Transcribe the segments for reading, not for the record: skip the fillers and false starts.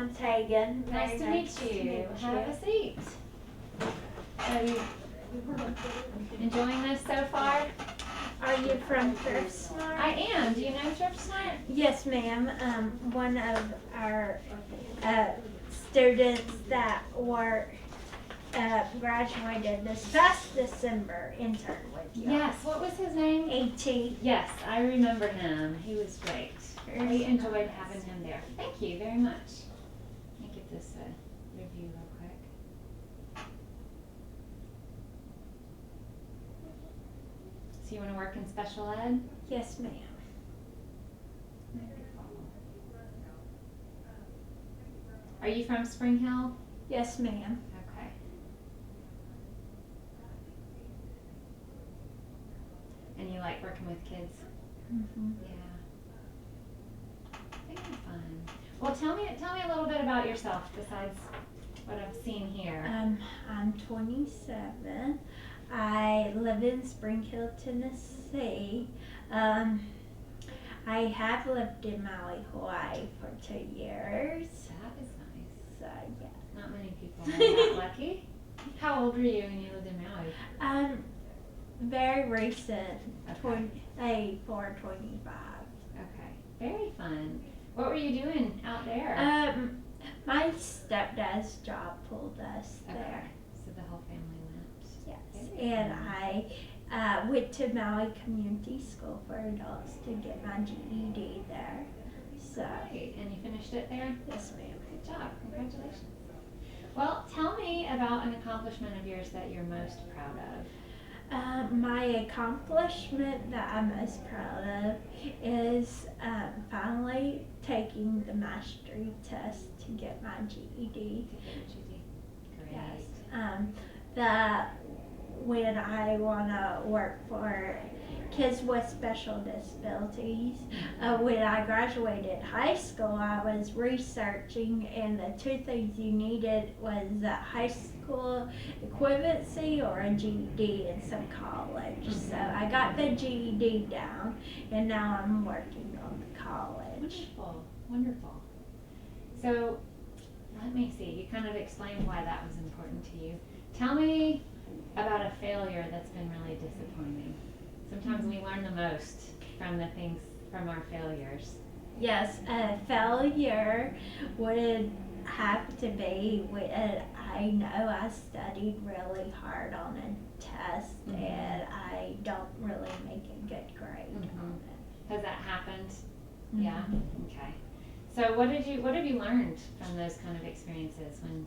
I'm Taegan. Nice to meet you. Have a seat. Are you enjoying this so far? Are you from Thrift Smart? I am. Do you know Thrift Smart? Yes, ma'am. One of our students that were graduated this past December interned with you. Yes. What was his name? A.T. Yes, I remember him. He was great. We enjoyed having him there. Thank you very much. Let me get this review real quick. So you want to work in special ed? Yes, ma'am. Are you from Spring Hill? Yes, ma'am. Okay. And you like working with kids? Mm-hmm. Yeah. Very fun. Well, tell me a little bit about yourself besides what I've seen here. I'm 27. I live in Spring Hill, Tennessee. I have lived in Maui, Hawaii for 2 years. That is nice. So, yeah. Not many people are that lucky. How old were you when you lived in Maui? Very recent, Okay. 425. Okay. Very fun. What were you doing out there? My stepdad's job pulled us there. So the whole family went. Yes, Very and fun. I went to Maui Community School for Adults to get my GED there. So, Great. And you finished it there? yes, ma'am. Good job. Congratulations. Well, tell me about an accomplishment of yours that you're most proud of. My accomplishment that I'm most proud of is finally taking the mastery test to get my GED. Great. Yes. When I want to work for kids with special disabilities, when I graduated high school, I was researching, and the two things you needed was a high school equivalency or a GED in some college. So I got the GED down, and now I'm working on the college. Wonderful. Wonderful. So let me see. You kind of explained why that was important to you. Tell me about a failure that's been really disappointing. Sometimes we learn the most from our failures. Yes, a failure would have to be when I know I studied really hard on a test and I don't really make a good grade on it. Has that happened? Mm-hmm. Yeah. Okay. So what have you learned from those kind of experiences when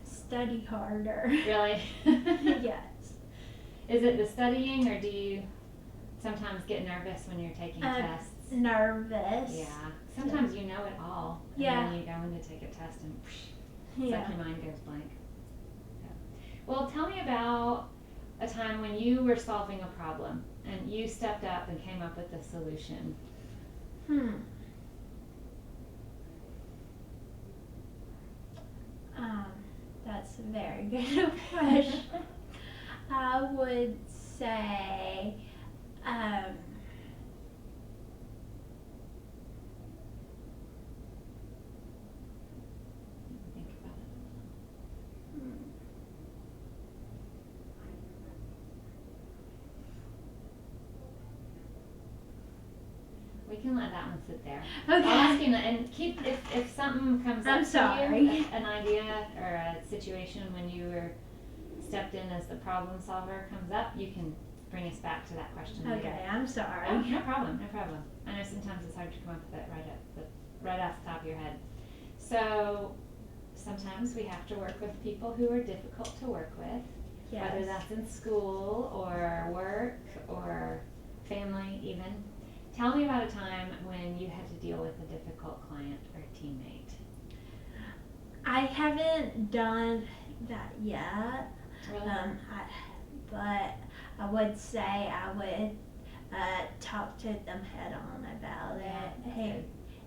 Study harder. Really? Yes. Is it the studying, or do you sometimes get nervous when you're taking tests? Nervous. Yeah. Sometimes you know it all. And Yeah. then you go in to take a test and it's Yeah. like your mind goes blank. Yeah. Well, tell me about a time when you were solving a problem and you stepped up and came up with a solution. That's a very good question. I would say, Think about it. We can let that one sit there. Okay. I'll ask you, and keep if something comes up I'm to sorry. you, an idea or a situation when you were stepped in as the problem solver comes up, you can bring us back to that question later. Okay, I'm sorry. Oh, no problem, no problem. I know sometimes it's hard to come up with it right off the top of your head. So sometimes we have to work with people who are difficult to work with, Yes. whether that's in school or work or family even. Tell me about a time when you had to deal with a difficult client or teammate. I haven't done that yet. Really? But I would say I would talk to them head on about it.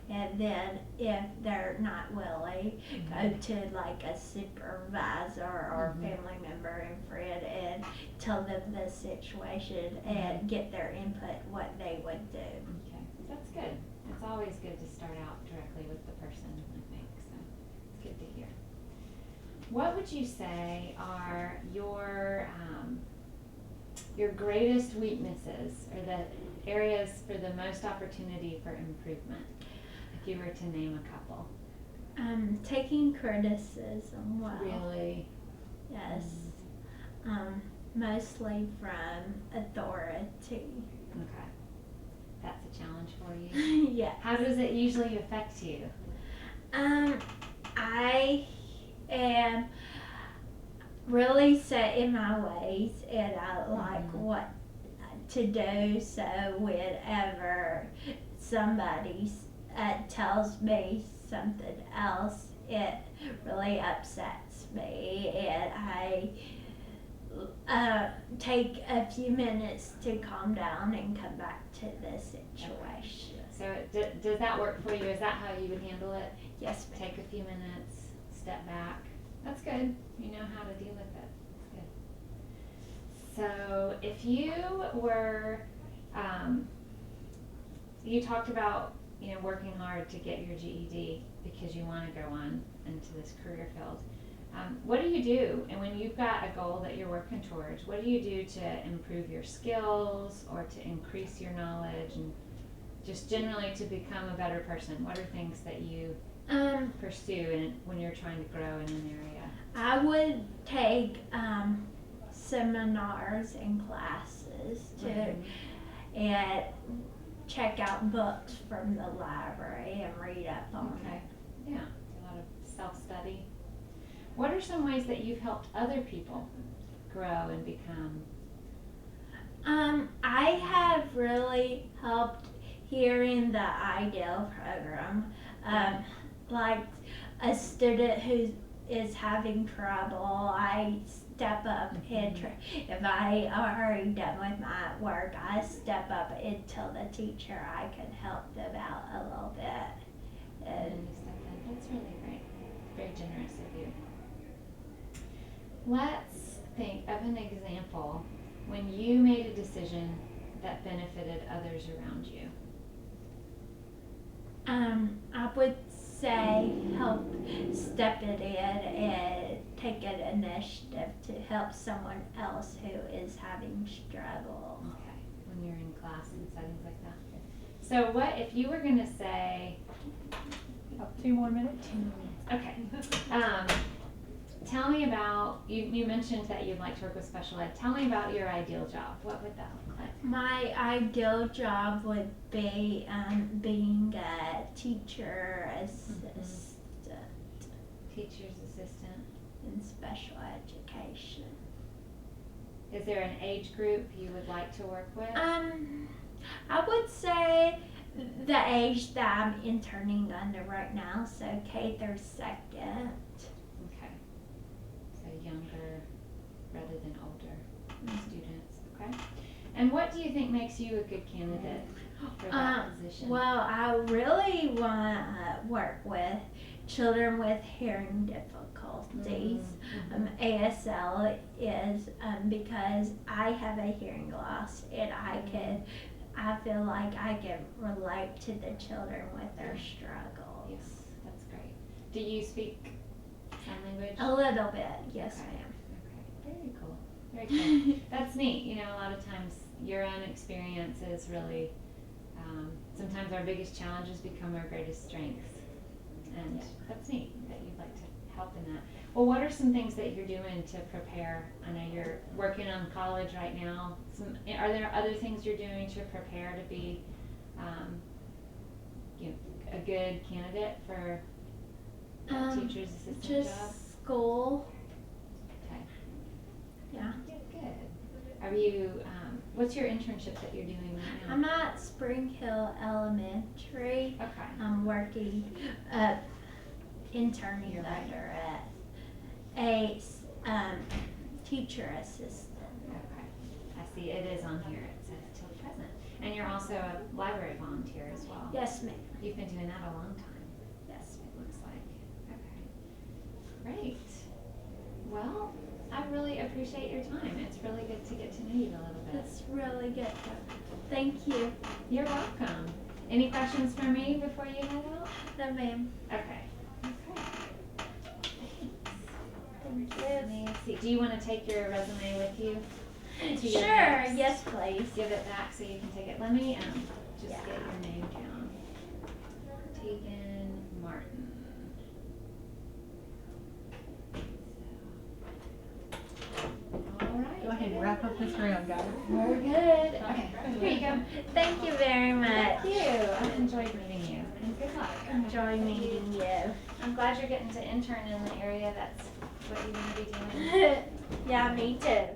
And then if they're not willing, go to like a supervisor or family member and friend and tell them the situation and get their input what they would do. Okay, that's good. It's always good to start out directly with the person, I think. So, what would you say are your greatest weaknesses, or the areas for the most opportunity for improvement, if you were to name a couple? Taking criticism well. Really? Yes. Mostly from authority. Okay. That's a challenge for you. Yes. How does it usually affect you? I am really set in my ways, and I like what to do, so whenever somebody tells me something else, it really upsets me, and I take a few minutes to calm down and come back to the situation. So does that work for you? Is that how you would handle it? Yes, ma'am. Take a few minutes, step back. That's good. You know how to deal with it. That's good. So if you were, you talked about, working hard to get your GED because you want to go on into this career field. What do you do? And when you've got a goal that you're working towards, what do you do to improve your skills or to increase your knowledge and just generally to become a better person? What are things that you pursue when you're trying to grow in an area? I would take seminars and classes and check out books from the library and read up on it. Yeah, a lot of self-study. What are some ways that you've helped other people grow and become? I have really helped here in the IDEAL program. Like a student who is having trouble, I step up and if I already done with my work, I step up and tell the teacher I can help them out a little bit. And that's really great. Very generous of you. Let's think of an example when you made a decision that benefited others around you. I would say help step it in and take an initiative to help someone else who is having struggle. Okay, when you're in class and settings like that. So what if you were going to say... Oh, 2 more minutes? 2 more minutes. Okay. Tell me about, you mentioned that you'd like to work with special ed. Tell me about your ideal job. What would that look like? My ideal job would be being a teacher assistant. Teacher's assistant. In special education. Is there an age group you would like to work with? I would say the age that I'm interning under right now, so K through 2nd. Okay. So younger rather than older students. Okay. And what do you think makes you a good candidate for that position? Well, I really want to work with children with hearing difficulties. ASL is because I have a hearing loss, and I feel like I can relate to the children with their struggles. Yes, that's great. Do you speak sign language? A little bit, yes, Okay. ma'am. Okay, very cool. Very cool. That's neat. A lot of times your own experiences really, sometimes our biggest challenges become our greatest strengths. And that's neat that you'd like to help in that. Well, what are some things that you're doing to prepare? I know you're working on college right now. Are there other things you're doing to prepare to be a good candidate for a teacher's assistant just job? School. Okay. Yeah. Good. Are you, what's your internship that you're doing right now? I'm at Spring Hill Elementary. Okay. I'm working, interning under a teacher assistant. Okay. I see it is on here. It says till present. And you're also a library volunteer as well. Yes, ma'am. You've been doing that a long time. Yes. It looks like. Okay. Great. Well, I really appreciate your time. It's really good to get to know you a little bit. That's really good. Thank you. You're welcome. Any questions for me before you head out? No, ma'am. Okay. Okay. Thanks. see. Do you want to take your resume with you? To your Sure, notes? yes, please. Give it back so you can take it. Let me just Yeah. get your name down. Taegan Martin. All right. Go ahead and wrap up this round, guys. We're good. Okay, here you go. Thank you very much. Thank you. I enjoyed meeting you, and good luck. Enjoy meeting you. I'm glad you're getting to intern in the area that's what you want to be doing. Yeah, me too.